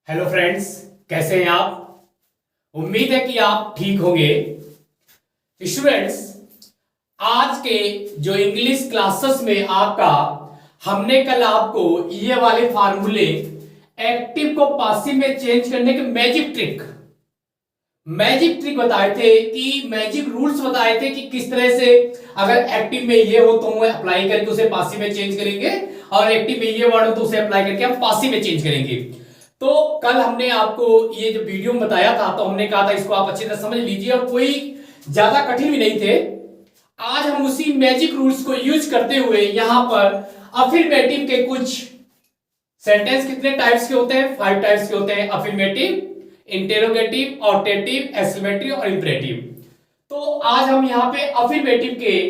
Hello friends, कैसे हैं आप। उम्मीद है कि आप ठीक होंगे। स्टूडेंट्स, आज के जो इंग्लिश क्लासेस में आपका हमने कल आपको ये वाले फार्मूले एक्टिव को पासिव में चेंज करने के मैजिक ट्रिक बताए थे कि मैजिक रूल्स बताए थे कि किस तरह से अगर एक्टिव में ये हो तो हम अप्लाई करके उसे पासिव में चेंज करेंगे और एक्टिव में ये वर्ड हो तो उसे अप्लाई करके हम पासिव में चेंज करेंगे। तो कल हमने आपको ये जो वीडियो में बताया था तो हमने कहा था इसको आप अच्छी तरह समझ लीजिए और कोई ज्यादा कठिन भी नहीं थे। आज हम उसी मैजिक रूल्स को यूज करते हुए यहां पर अफर्मेटिव के कुछ सेंटेंस कितने टाइप्स के होते हैं, 5 टाइप्स के होते हैं। अफर्मेटिव, इंटेरोगेटिव, ऑप्टेटिव, एक्सक्लेमेटरी और इंपरेटिव। तो आज हम यहां पे अफर्मेटिव के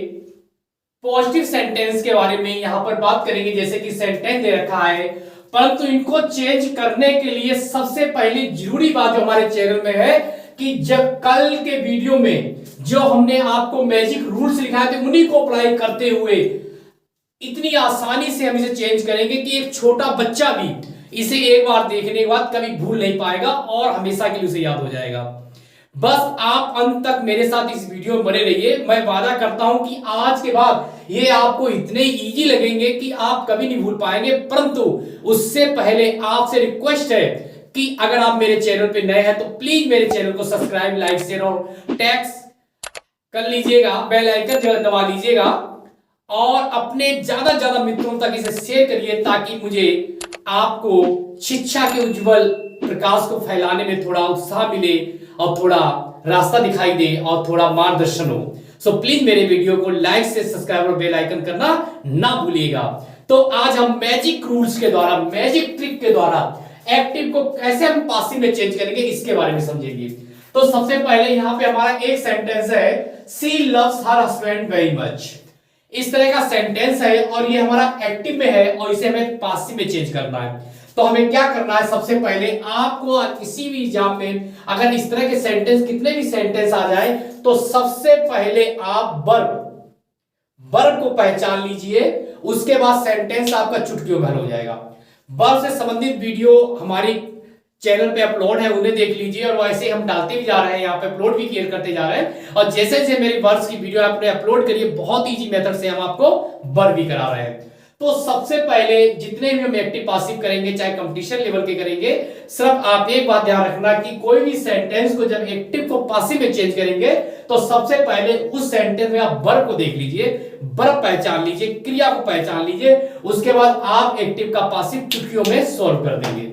पॉजिटिव सेंटेंस के बारे में यहां पर बात करेंगे। जैसे कि सेंटेंस दे रखा है, परंतु इनको चेंज करने के लिए सबसे पहली जरूरी बात जो हमारे चैनल में है कि जब कल के वीडियो में जो हमने आपको मैजिक रूल्स लिखाए थे उन्हीं को अप्लाई करते हुए इतनी आसानी से हम इसे चेंज करेंगे कि एक छोटा बच्चा भी इसे एक बार देखने के बाद कभी भूल नहीं पाएगा और हमेशा के लिए उसे याद हो जाएगा। बस आप अंत तक मेरे साथ इस वीडियो में बने रहिए। मैं वादा करता हूं कि आज के बाद ये आपको इतने इजी लगेंगे कि आप कभी नहीं भूल पाएंगे। परंतु उससे पहले आपसे रिक्वेस्ट है कि अगर आप मेरे चैनल पे नए हैं तो प्लीज मेरे चैनल को सब्सक्राइब, लाइक, शेयर और टैक्स कर लीजिएगा, बेल आइकन दबा लीजिएगा और अपने ज्यादा मित्रों तक इसे शेयर करिए ताकि मुझे आपको शिक्षा के उज्जवल प्रकाश को फैलाने में थोड़ा उत्साह मिले और थोड़ा रास्ता दिखाई दे और थोड़ा मार्गदर्शन हो। सो प्लीज मेरे वीडियो को लाइक से सब्सक्राइब और बेल आइकन करना ना भूलिएगा। तो आज हम मैजिक रूल्स के द्वारा, मैजिक ट्रिक के द्वारा एक्टिव को कैसे हम पासिव में चेंज करेंगे इसके बारे में समझेंगे। तो सबसे पहले यहां पे हमारा एक सेंटेंस है, she loves her husband very much. इस तरह का सेंटेंस है और ये हमारा एक्टिव में है और इसे हमें पासिव में चेंज करना है। तो हमें क्या करना है, सबसे पहले आपको किसी भी एग्जाम में अगर इस तरह के सेंटेंस, कितने भी सेंटेंस आ जाए तो सबसे पहले आप वर्ब को पहचान लीजिए। उसके बाद सेंटेंस आपका चुटकियों में हल हो जाएगा। वर्ब से संबंधित वीडियो हमारी चैनल पे अपलोड है, उन्हें देख लीजिए और वैसे हम डालते भी जा रहे हैं, यहाँ पे अपलोड भी क्लियर करते जा रहे हैं। और जैसे जैसे मेरी वर्ब्स की वीडियो आपने अपलोड करिए, बहुत इजी मेथड से हम आपको वर्ब भी करा रहे हैं। तो सबसे पहले जितने भी हम एक्टिव पासिव करेंगे, चाहे कंपटीशन लेवल के करेंगे, सिर्फ आप एक बात ध्यान रखना कि कोई भी सेंटेंस को जब एक्टिव को पासिव में चेंज करेंगे तो सबसे पहले उस सेंटेंस में आप वर्ब को देख लीजिए, वर्ब पहचान लीजिए, क्रिया को पहचान लीजिए। उसके बाद आप एक्टिव का पासिव चुटकियों में सॉल्व कर देंगे।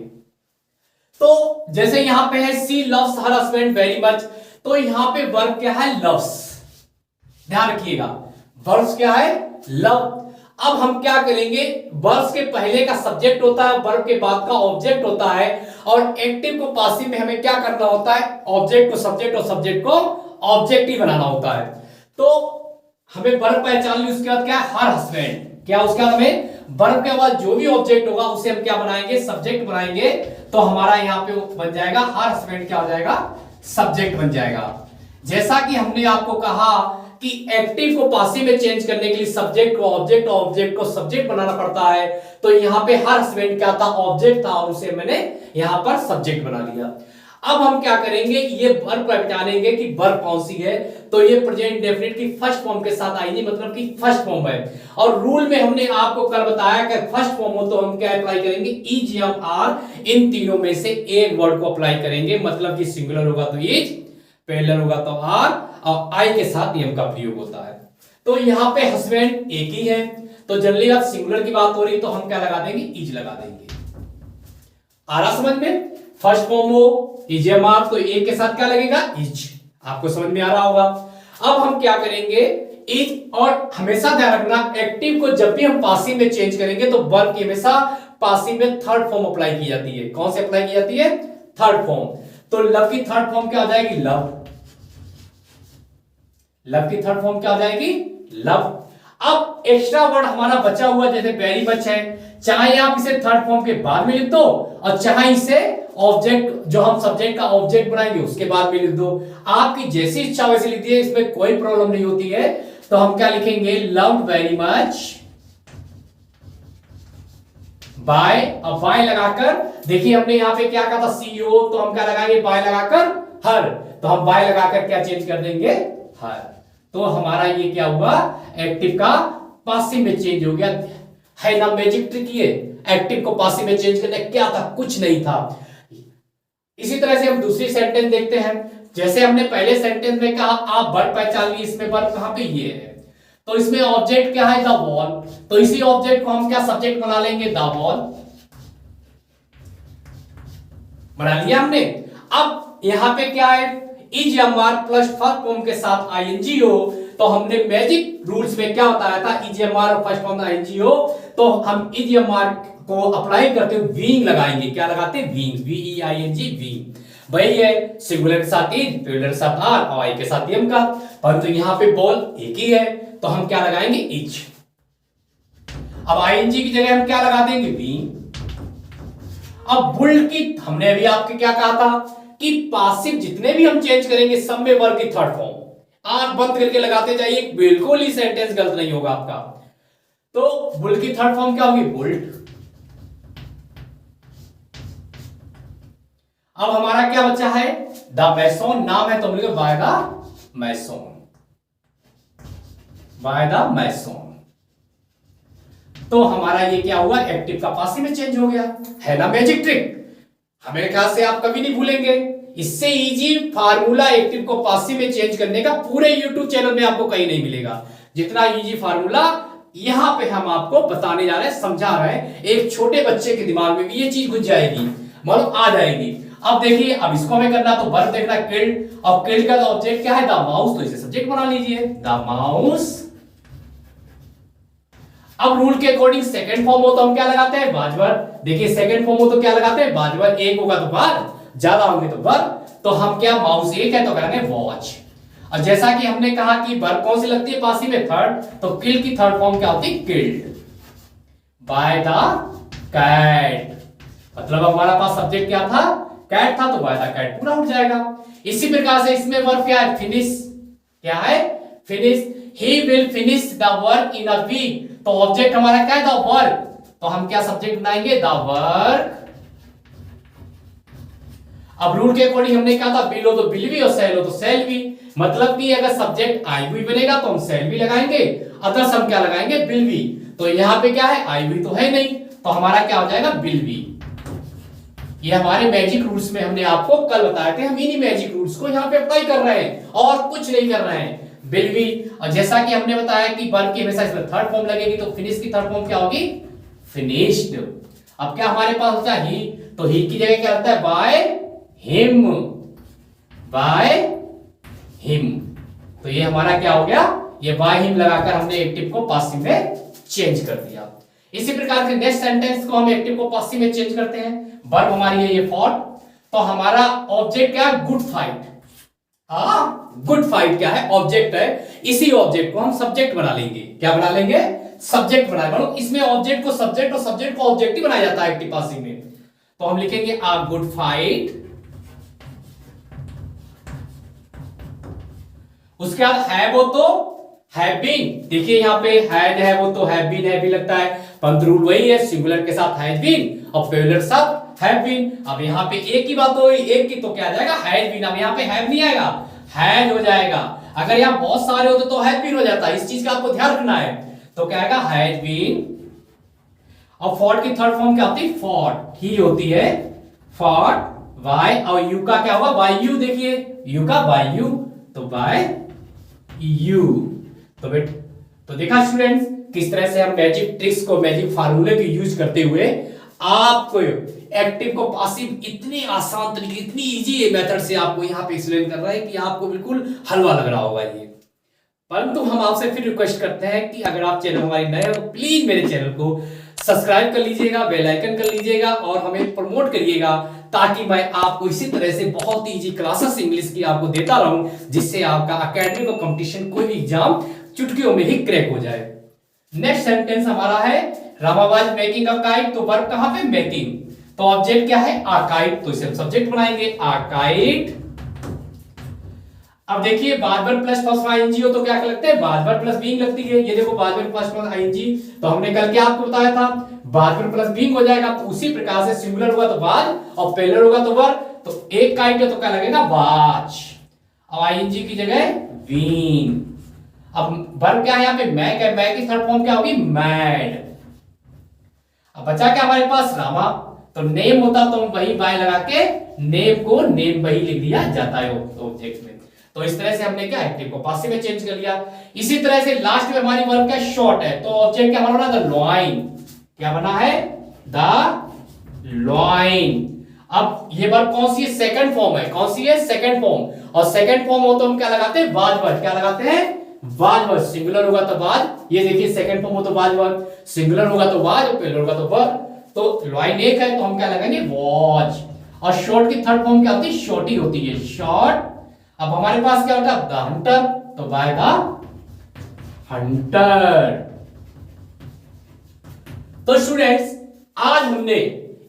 तो जैसे यहां पे है, she loves her husband very much, तो यहां पे वर्ब क्या है, लव्स। ध्यान रखिएगा, वर्ब क्या है, लव। अब हम क्या करेंगे, वर्ब के पहले का सब्जेक्ट होता है, वर्ब के बाद का ऑब्जेक्ट होता है और एक्टिव को पासिव में हमें क्या करना होता है, ऑब्जेक्ट को सब्जेक्ट और सब्जेक्ट को ऑब्जेक्ट ही बनाना होता है। तो हमें वर्ब पहचान ली, उसके बाद क्या है, हर हस्बैंड। क्या उसके बाद हमें वर्ब के बाद जो भी ऑब्जेक्ट होगा उसे हम क्या बनाएंगे, सब्जेक्ट बनाएंगे। तो हमारा यहां पे बन जाएगा हर हस्बैंड, क्या हो जाएगा, सब्जेक्ट बन जाएगा। जैसा कि हमने आपको कहा कि एक्टिव को पासिव में चेंज करने के लिए सब्जेक्ट को ऑब्जेक्ट और ऑब्जेक्ट को सब्जेक्ट बनाना पड़ता है। तो यहां पे हर हस्बैंड क्या था, ऑब्जेक्ट था और उसे मैंने यहां पर सब्जेक्ट बना लिया। अब हम क्या करेंगे, ये वर्ब पहचानेंगे कि वर्ब कौन सी है। तो ये प्रेजेंट डेफिनेट की फर्स्ट फॉर्म के साथ आएगी, मतलब कि फर्स्ट फॉर्म है। और रूल में हमने आपको कल बताया कि फर्स्ट फॉर्म हो तो हम क्या अप्लाई करेंगे, इज या आर, इन तीनों में से एक वर्ड को अप्लाई करेंगे। मतलब कि सिंगुलर होगा तो इज, प्लूरल होगा तो आर और आई के साथ नियम का प्रयोग होता है। तो यहां पे हस्बैंड एक ही है, तो जनरली आप सिंगुलर की बात हो रही तो हम क्या लगा देंगे, इज लगा देंगे। आ रहा समझ में, फर्स्ट फॉर्म हो इज या आर तो एक के साथ क्या लगेगा, इज। आपको समझ में आ रहा होगा। अब हम क्या करेंगे, इज, और हमेशा ध्यान रखना एक्टिव को जब भी हम पासिव में चेंज करेंगे तो वर्ब की हमेशा पासिव में थर्ड फॉर्म अप्लाई की जाती है। कौन से अप्लाई की जाती है, थर्ड फॉर्म। तो लव की थर्ड फॉर्म क्या आ जाएगी, लव। लव की थर्ड फॉर्म क्या आ जाएगी, लव। अब एक्स्ट्रा वर्ड हमारा बचा हुआ जैसे वेरी मच है, चाहे आप इसे थर्ड फॉर्म के बाद में लिख दो और चाहे इसे ऑब्जेक्ट, जो हम सब्जेक्ट का ऑब्जेक्ट बनाएंगे उसके बाद में लिख दो। आपकी जैसी इच्छा वैसे लिख दिए, इसमें कोई प्रॉब्लम नहीं होती है। तो हम क्या लिखेंगे, लव वेरी मच बाय, अब बाय लगाकर देखिए हमने यहां पे क्या कहा था सीओ, तो हम क्या लगाएंगे बाय लगाकर हर, तो हम बाय लगाकर क्या चेंज कर देंगे हर, तो हमारा ये क्या हुआ एक्टिव का पासिव में चेंज हो गया। है ना मैजिक ट्रिक ये, एक्टिव को पासिव में चेंज करने क्या था, कुछ नहीं था। इसी तरह से हम दूसरी सेंटेंस देखते हैं। जैसे हमने पहले सेंटेंस में कहा आप वर्ब पहचान लिए, इसमें वर्ब कहां पे ये है, तो इसमें ऑब्जेक्ट क्या है द वॉल, तो इसी ऑब्जेक्ट को हम क्या सब्जेक्ट बना लेंगे द वॉल, बना लिया हमने। अब यहां पे क्या है इज या मार प्लस फर्स्ट फॉर्म के साथ आईएनजी हो, तो हमने मैजिक रूल्स में क्या बताया था इज या मार और फर्स्ट फॉर्म आईएनजी हो, तो हम इज या मार को अप्लाई करते हुए बीइंग लगाएंगे, क्या लगाते हैं बीइंग, बीईआईएनजी बीइंग, वही है सिंगुलर के साथ इज, प्लूरल के साथ आर और आई के साथ एम का, परंतु यहां पे बॉल एक ही है तो हम क्या लगाएंगे इज। अब आईएनजी की जगह हम क्या लगा देंगे बीइंग। अब बुल्ड की हमने अभी आपके क्या कहा था कि पासिव जितने भी हम चेंज करेंगे सब में वर्ब की थर्ड फॉर्म, आंख बंद करके लगाते जाइए, बिल्कुल ही सेंटेंस गलत नहीं होगा आपका। तो बुल्ड की थर्ड फॉर्म क्या होगी बुल्ड। अब हमारा क्या बचा है द मैसोन, नाम है तो हम लिखेंगे by the mason, by the mason, तो हमारा ये क्या हुआ एक्टिव का पासिव में चेंज हो गया। है ना मैजिक ट्रिक, हमें ख्याल से आप कभी नहीं भूलेंगे। इससे इजी फार्मूला एक्टिव को पासिव में चेंज करने का पूरे यूट्यूब चैनल में आपको कहीं नहीं मिलेगा, जितना इजी फार्मूला यहां पे हम आपको बताने जा रहे हैं, समझा रहे हैं, एक छोटे बच्चे के दिमाग में भी ये चीज घुस जाएगी, मतलब आ जाएगी। अब देखिए अब इसको हमें करना तो वर्ब देखना किल्ड, और किल्ड का ऑब्जेक्ट क्या है द माउस, तो इसे सब्जेक्ट बना लीजिए द माउस। अब रूल के अकॉर्डिंग सेकंड फॉर्म हो तो हम क्या लगाते हैं बाजवर, देखिए सेकंड फॉर्म हो तो क्या लगाते हैं बाजवर, एक होगा तो बार, ज्यादा होंगे तो वर्ब, तो हम क्या माउस एक है तो करेंगे वॉच। और जैसा कि हमने कहा कि वर्ब कौन सी लगती है पासिव में थर्ड, तो किल की थर्ड फॉर्म क्या होती है किल्ड बाय द कैट, मतलब हमारा पास सब्जेक्ट क्या था कैट था तो बाय द कैट पूरा उठ जाएगा। इसी प्रकार से इसमें वर्ब क्या है फिनिश, क्या है finish, he will finish the work in a week, तो ऑब्जेक्ट हमारा क्या है द वर्क, तो हम क्या सब्जेक्ट बनाएंगे द वर्क। अब रूल के अकॉर्डिंग हमने कहा था बिल हो तो बिल भी और सेल हो तो सेल भी, मतलब कि अगर सब्जेक्ट आई भी बनेगा तो हम सेल भी लगाएंगे, अदरस हम क्या लगाएंगे बिल भी, तो यहां पे क्या है आई भी तो है नहीं, तो हमारा क्या हो जाएगा बिल भी। ये हमारे मैजिक रूल्स में हमने आपको कल बताए थे, हम इन्हीं मैजिक रूल्स को यहाँ पे अप्लाई कर रहे हैं और कुछ नहीं कर रहे हैं, बिल भी। और जैसा कि हमने बताया कि वर्ब की हमेशा इसमें थर्ड फॉर्म लगेगी, तो फिनिश की थर्ड फॉर्म क्या होगी फिनिश्ड। अब क्या हमारे पास होता है ही, तो ही की जगह क्या होता है बाय हिम, बाय हिम, तो ये हमारा क्या हो गया ये बाय हिम लगाकर हमने एक्टिव को पासिव में चेंज कर दिया। इसी प्रकार से नेक्स्ट सेंटेंस को हम एक्टिव को पासिव में चेंज करते हैं, वर्ब हमारी है ये फॉट, तो हमारा ऑब्जेक्ट क्या है गुड फाइट, हाँ गुड फाइट क्या है ऑब्जेक्ट है, इसी ऑब्जेक्ट को हम सब्जेक्ट बना लेंगे, क्या बना लेंगे सब्जेक्ट बना लेंगे, इसमें ऑब्जेक्ट को सब्जेक्ट और सब्जेक्ट को ऑब्जेक्ट ही बनाया जाता है एक्टिव पासिव में, तो हम लिखेंगे आ गुड फाइट। उसके बाद हैव हो तो हैव बीन, देखिए यहां पे हैड है वो तो हैव बीन है भी लगता है, परंतु रूल वही है सिंगुलर के साथ हैज बीन और प्लूरल के साथ हैव बीन। अब यहाँ पे एक की बात हो गई एक की, तो क्या आ जाएगा हैज बीन, अब यहाँ पे हैव नहीं आएगा हैज हो जाएगा, अगर यहाँ बहुत सारे होते तो हैज बीन हो जाता है, इस चीज का आपको ध्यान रखना है, तो क्या आएगा हैज बीन। और फॉर्ट की थर्ड फॉर्म क्या होती है फॉर्ट ही होती है, फॉर्ट वाई, और यू का क्या होगा बाय यू, देखिए यू का बाय यू, तो बाय यू, तो देखा स्टूडेंट्स किस तरह से हम मैजिक ट्रिक्स को मैजिक फार्मूले को यूज करते हुए आपको एक्टिव को पासिव इतनी आसान तरीके इतनी इजी मेथड से आपको यहाँ पे एक्सप्लेन कर रहा है कि आपको बिल्कुल हलवा लग रहा होगा ये। परंतु हम आपसे फिर रिक्वेस्ट करते हैं कि अगर आप चैनल हमारे नए हो तो प्लीज मेरे चैनल को सब्सक्राइब कर लीजिएगा, बेल आइकन कर लीजिएगा और हमें प्रमोट करिएगा, ताकि मैं आपको इसी तरह से बहुत ही इजी क्लासेस इंग्लिश की आपको देता रहूं, जिससे आपका एकेडमिक और कंपटीशन कोई भी एग्जाम चुटकियों में ही क्रैक हो जाए। नेक्स्ट सेंटेंस हमारा है रामाबाज मेकिंग अ काइट, तो वर्ब कहां पे मेकिंग, तो ऑब्जेक्ट क्या है आकाइट, तो इसे हम सब्जेक्ट बनाएंगे आकाइट। अब देखिए बाजवर प्लस फर्स्ट आईएनजी हो तो क्या लगते हैं बाजवर प्लस बीइंग लगती है, ये देखो बाजवर प्लस आईएनजी, तो हमने कल क्या आपको बताया था बाद में प्लस बीइंग हो जाएगा। तो उसी प्रकार से सिंगुलर होगा तो वाज और प्लूरल होगा तो वर। तो एक का तो क्या लगेगा वाज। अब आईएनजी की जगह बीन। अब वर्ब क्या है यहाँ पे मैक है, मैक की थर्ड फॉर्म क्या होगी मैड। अब बचा क्या हमारे पास रामा। तो नेम होता तो हम वही बाय लगा के नेम को नेम वही लिख दिया जाता है ऑब्जेक्ट में। तो इस तरह से हमने क्या एक्टिव को पासिव में चेंज कर लिया। इसी तरह से लास्ट में हमारी वर्ब क्या शॉर्ट है, तो ऑब्जेक्ट क्या बना द लॉइन। क्या बना है द लॉइन। अब ये वर्ब कौन सी है सेकंड फॉर्म है, कौन सी है सेकंड फॉर्म। और सेकंड फॉर्म हो तो हम क्या लगाते हैं वाज वर्ब। क्या लगाते हैं वाज वर्ब। सिंगुलर होगा तो वाज, ये देखिए सेकंड फॉर्म हो तो वाज वर्ब, सिंगुलर होगा तो वाज और प्लूरल होगा तो वर्ब। तो लॉइन एक है तो हम क्या लगाएंगे वॉच। और शॉर्ट की थर्ड फॉर्म क्या होती है शॉर्टी होती है शॉर्ट। अब हमारे पास क्या होता है द हंटर, तो बाय द हंटर। तो स्टूडेंट्स आज हमने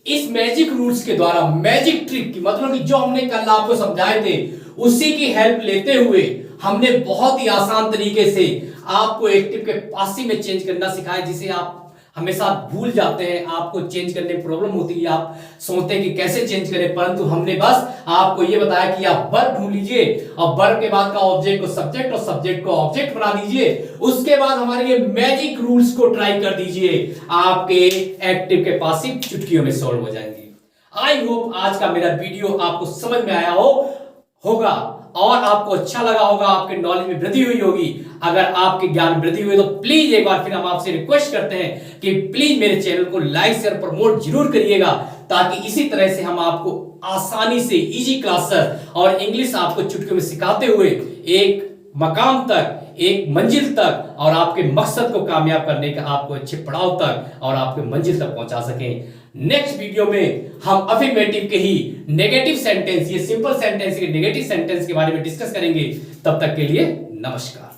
इस मैजिक रूल्स के द्वारा मैजिक ट्रिक की मतलब कि जो हमने कल आपको समझाए थे उसी की हेल्प लेते हुए हमने बहुत ही आसान तरीके से आपको एक्टिव के पासिव में चेंज करना सिखाया, जिसे आप हमेशा भूल जाते हैं, आपको चेंज करने में प्रॉब्लम होती है, आप सोचते हैं कि कैसे चेंज करें, परंतु हमने बस आपको यह बताया कि आप वर्ब ढूंढ लीजिए और वर्ब के बाद का ऑब्जेक्ट को सब्जेक्ट और सब्जेक्ट को ऑब्जेक्ट बना दीजिए। उसके बाद हमारे ये मैजिक रूल्स को ट्राई कर दीजिए, आपके एक्टिव के पासिव चुटकियों में सॉल्व हो जाएंगे। आई होप आज का मेरा वीडियो आपको समझ में आया होगा और आपको अच्छा लगा होगा, आपके नॉलेज में वृद्धि हुई होगी। अगर आपके ज्ञान वृद्धि हुई तो प्लीज एक बार फिर हम आपसे रिक्वेस्ट करते हैं कि प्लीज मेरे चैनल को लाइक शेयर प्रमोट जरूर करिएगा, ताकि इसी तरह से हम आपको आसानी से इजी क्लासेस और इंग्लिश आपको चुटकियों में सिखाते हुए एक मकाम तक, एक मंजिल तक और आपके मकसद को कामयाब करने का आपको अच्छे पड़ाव तक और आपके मंजिल तक पहुंचा सकें। नेक्स्ट वीडियो में हम अफर्मेटिव के ही नेगेटिव सेंटेंस, ये सिंपल सेंटेंस के नेगेटिव सेंटेंस के बारे में डिस्कस करेंगे। तब तक के लिए नमस्कार।